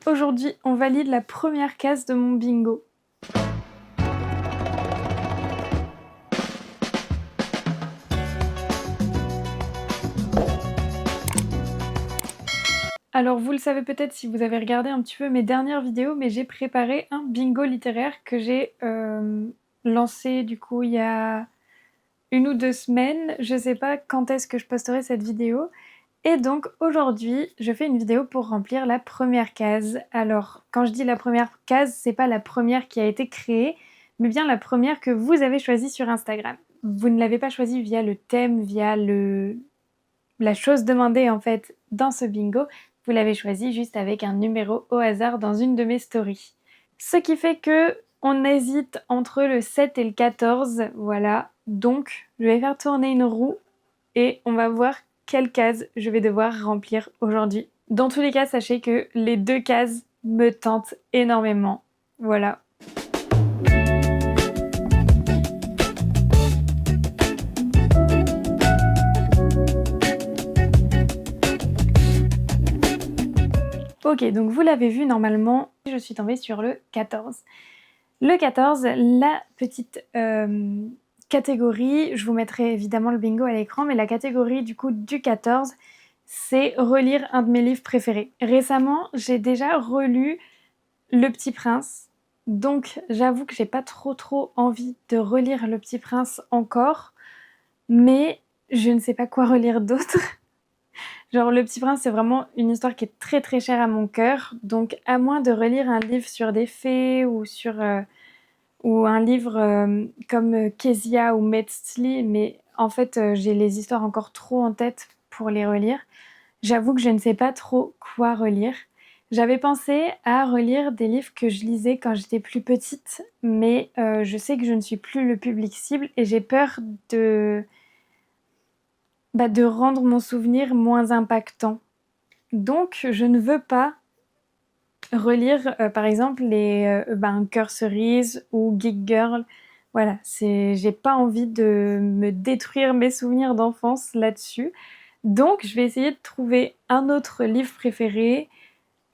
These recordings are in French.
Aujourd'hui, on valide la première case de mon bingo. Alors vous le savez peut-être si vous avez regardé un petit peu mes dernières vidéos, mais j'ai préparé un bingo littéraire que j'ai lancé du coup il y a 1 ou 2 semaines. Je sais pas quand est-ce que je posterai cette vidéo. Et donc aujourd'hui, je fais une vidéo pour remplir la première case. Alors quand je dis la première case, c'est pas la première qui a été créée, mais bien la première que vous avez choisie sur Instagram. Vous ne l'avez pas choisie via le thème, via la chose demandée en fait dans ce bingo. Vous l'avez choisi juste avec un numéro au hasard dans une de mes stories. Ce qui fait que on hésite entre le 7 et le 14, voilà. Donc je vais faire tourner une roue et on va voir quelle case je vais devoir remplir aujourd'hui. Dans tous les cas, sachez que les 2 cases me tentent énormément. Voilà. Ok, donc vous l'avez vu normalement, je suis tombée sur le 14. Le 14, la petite catégorie, je vous mettrai évidemment le bingo à l'écran, mais la catégorie du coup du 14, c'est relire un de mes livres préférés. Récemment, j'ai déjà relu Le Petit Prince, donc j'avoue que j'ai pas trop envie de relire Le Petit Prince encore, mais je ne sais pas quoi relire d'autre. Genre Le Petit Prince, c'est vraiment une histoire qui est très chère à mon cœur, donc à moins de relire un livre sur des fées ou sur ou un livre comme Kezia ou Metzli, mais en fait j'ai les histoires encore trop en tête pour les relire. J'avoue que je ne sais pas trop quoi relire. J'avais pensé à relire des livres que je lisais quand j'étais plus petite, mais je sais que je ne suis plus le public cible et j'ai peur de rendre mon souvenir moins impactant. Donc je ne veux pas relire par exemple les Cœur cerise ou Geek Girl. Voilà, j'ai pas envie de me détruire mes souvenirs d'enfance là-dessus. Donc je vais essayer de trouver un autre livre préféré.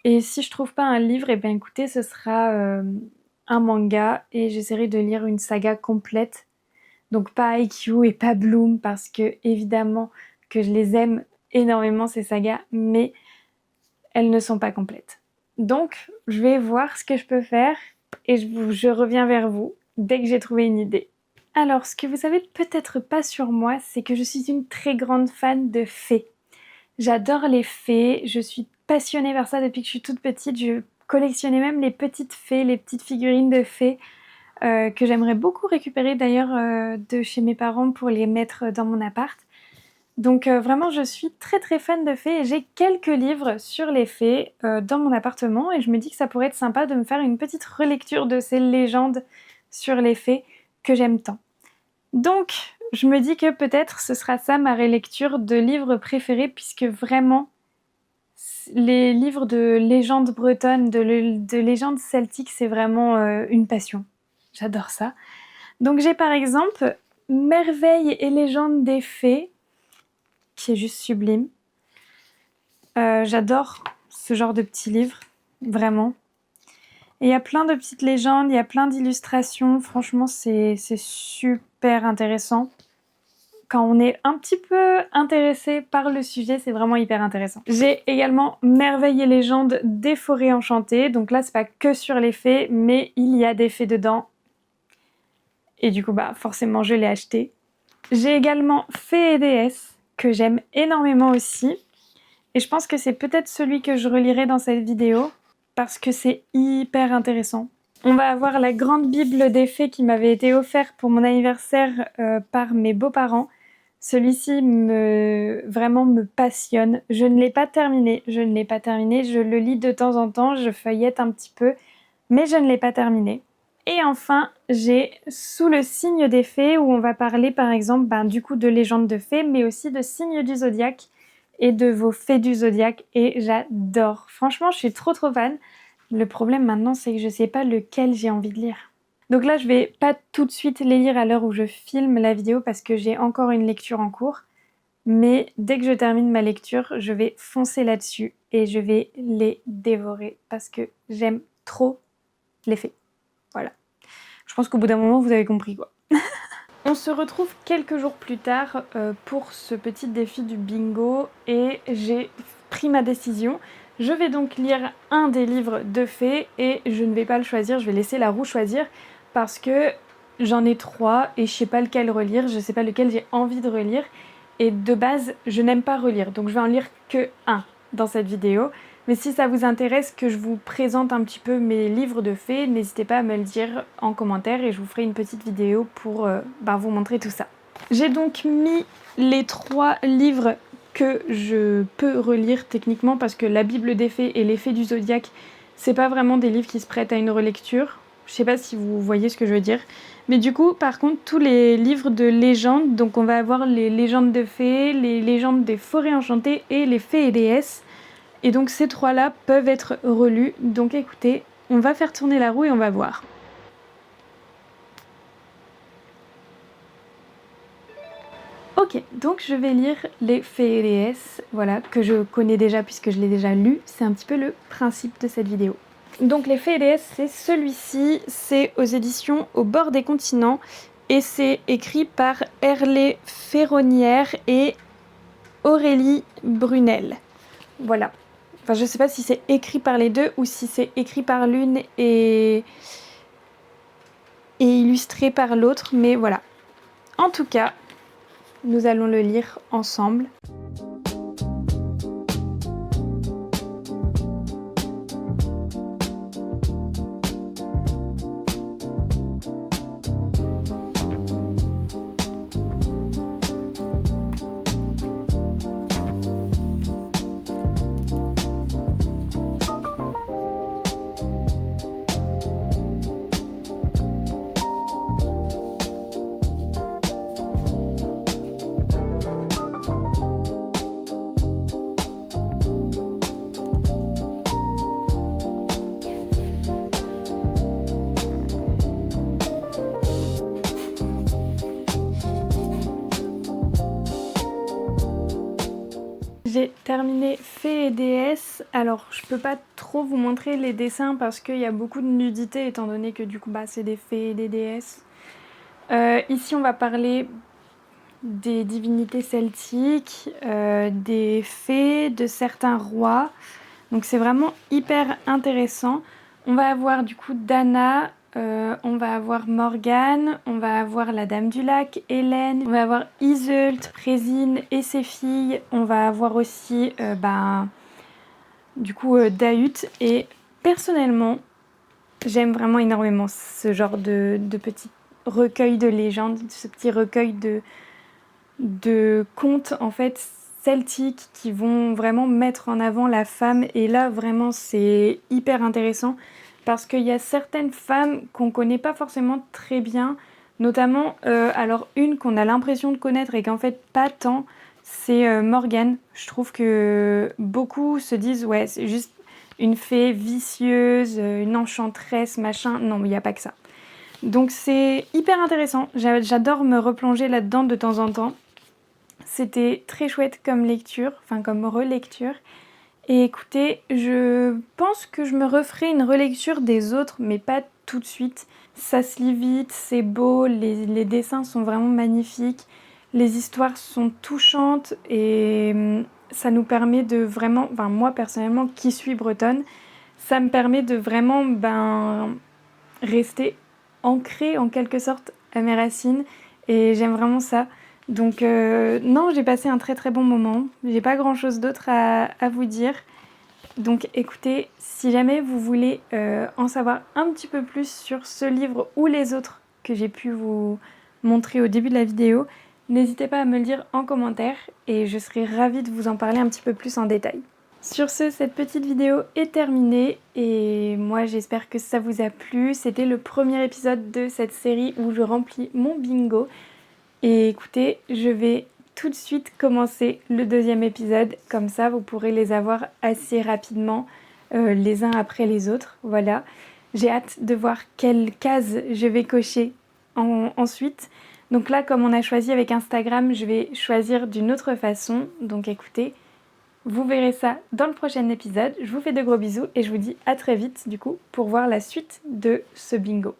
Et si je trouve pas un livre, et bien écoutez, ce sera un manga et j'essaierai de lire une saga complète. Donc pas IQ et pas Bloom parce que évidemment que je les aime énormément ces sagas, mais elles ne sont pas complètes. Donc je vais voir ce que je peux faire et je reviens vers vous dès que j'ai trouvé une idée. Alors ce que vous savez peut-être pas sur moi, c'est que je suis une très grande fan de fées. J'adore les fées, je suis passionnée par ça depuis que je suis toute petite. Je collectionnais même les petites fées, les petites figurines de fées que j'aimerais beaucoup récupérer d'ailleurs de chez mes parents pour les mettre dans mon appart. Donc vraiment je suis très fan de fées et j'ai quelques livres sur les fées dans mon appartement et je me dis que ça pourrait être sympa de me faire une petite relecture de ces légendes sur les fées que j'aime tant. Donc je me dis que peut-être ce sera ça ma relecture de livres préférés puisque vraiment les livres de légendes bretonnes, de légendes celtiques, c'est vraiment une passion. J'adore ça. Donc j'ai par exemple Merveilles et légendes des fées, qui est juste sublime. J'adore ce genre de petits livres, vraiment. Et il y a plein de petites légendes, il y a plein d'illustrations. Franchement, c'est super intéressant. Quand on est un petit peu intéressé par le sujet, c'est vraiment hyper intéressant. J'ai également Merveilles et légendes des forêts enchantées. Donc là, c'est pas que sur les fées, mais il y a des fées dedans. Et du coup, forcément, je l'ai acheté. J'ai également Fées et déesses, que j'aime énormément aussi. Et je pense que c'est peut-être celui que je relirai dans cette vidéo, parce que c'est hyper intéressant. On va avoir la grande bible des fées qui m'avait été offerte pour mon anniversaire par mes beaux-parents. Celui-ci vraiment me passionne. Je ne l'ai pas terminé, je le lis de temps en temps, je feuillette un petit peu, mais je ne l'ai pas terminé. Et enfin, j'ai Sous le signe des fées, où on va parler par exemple du coup de légendes de fées, mais aussi de signes du zodiaque et de vos fées du zodiaque, et j'adore. Franchement, je suis trop fan. Le problème maintenant, c'est que je sais pas lequel j'ai envie de lire. Donc là, je vais pas tout de suite les lire à l'heure où je filme la vidéo parce que j'ai encore une lecture en cours. Mais dès que je termine ma lecture, je vais foncer là-dessus et je vais les dévorer parce que j'aime trop les fées. Voilà. Je pense qu'au bout d'un moment, vous avez compris quoi. On se retrouve quelques jours plus tard pour ce petit défi du bingo et j'ai pris ma décision. Je vais donc lire un des livres de fées et je ne vais pas le choisir, je vais laisser la roue choisir parce que j'en ai 3 et je sais pas lequel relire, je sais pas lequel j'ai envie de relire et de base je n'aime pas relire donc je vais en lire que un dans cette vidéo. Mais si ça vous intéresse que je vous présente un petit peu mes livres de fées, n'hésitez pas à me le dire en commentaire et je vous ferai une petite vidéo pour vous montrer tout ça. J'ai donc mis les 3 livres que je peux relire techniquement parce que la Bible des fées et les fées du zodiaque, c'est pas vraiment des livres qui se prêtent à une relecture. Je sais pas si vous voyez ce que je veux dire. Mais du coup, par contre, tous les livres de légendes, donc on va avoir les légendes de fées, les légendes des forêts enchantées et les fées et déesses. Et donc ces 3-là peuvent être relus. Donc écoutez, on va faire tourner la roue et on va voir. Ok, donc je vais lire les fées et déesses, voilà, que je connais déjà puisque je l'ai déjà lu. C'est un petit peu le principe de cette vidéo. Donc les fées et déesses, c'est celui-ci, c'est aux éditions Au bord des continents et c'est écrit par Herlé Ferronnière et Aurélie Brunel. Voilà. Enfin, je sais pas si c'est écrit par les deux ou si c'est écrit par l'une et illustré par l'autre, mais voilà. En tout cas, nous allons le lire ensemble. J'ai terminé Fées et déesses. Alors, je peux pas trop vous montrer les dessins parce qu'il y a beaucoup de nudité étant donné que du coup, c'est des fées et des déesses. Ici, on va parler des divinités celtiques, des fées, de certains rois. Donc c'est vraiment hyper intéressant. On va avoir du coup Dana, on va avoir Morgane, on va avoir la Dame du Lac, Hélène, on va avoir Iseult, Présine et ses filles. On va avoir aussi Dahut. Et personnellement, j'aime vraiment énormément ce genre de petit recueil de légendes, ce petit recueil de contes en fait celtiques qui vont vraiment mettre en avant la femme. Et là vraiment c'est hyper intéressant parce qu'il y a certaines femmes qu'on connaît pas forcément très bien, notamment alors une qu'on a l'impression de connaître et qu'en fait pas tant, c'est Morgane. Je trouve que beaucoup se disent ouais c'est juste une fée vicieuse, une enchanteresse, machin. Non mais il n'y a pas que ça. Donc c'est hyper intéressant, j'adore me replonger là-dedans de temps en temps. C'était très chouette comme lecture, enfin comme relecture. Et écoutez, je pense que je me referai une relecture des autres, mais pas tout de suite. Ça se lit vite, c'est beau, les dessins sont vraiment magnifiques, les histoires sont touchantes et ça nous permet de vraiment, enfin moi personnellement qui suis bretonne, ça me permet de vraiment rester ancrée en quelque sorte à mes racines et j'aime vraiment ça. Donc non, j'ai passé un très très bon moment. J'ai pas grand chose d'autre à vous dire. Donc écoutez, si jamais vous voulez en savoir un petit peu plus sur ce livre ou les autres que j'ai pu vous montrer au début de la vidéo, n'hésitez pas à me le dire en commentaire et je serai ravie de vous en parler un petit peu plus en détail. Sur ce, cette petite vidéo est terminée et moi j'espère que ça vous a plu. C'était le premier épisode de cette série où je remplis mon bingo. Et écoutez, je vais tout de suite commencer le deuxième épisode. Comme ça, vous pourrez les avoir assez rapidement, les uns après les autres. Voilà. J'ai hâte de voir quelles cases je vais cocher ensuite. Donc là, comme on a choisi avec Instagram, je vais choisir d'une autre façon. Donc écoutez, vous verrez ça dans le prochain épisode. Je vous fais de gros bisous et je vous dis à très vite du coup pour voir la suite de ce bingo.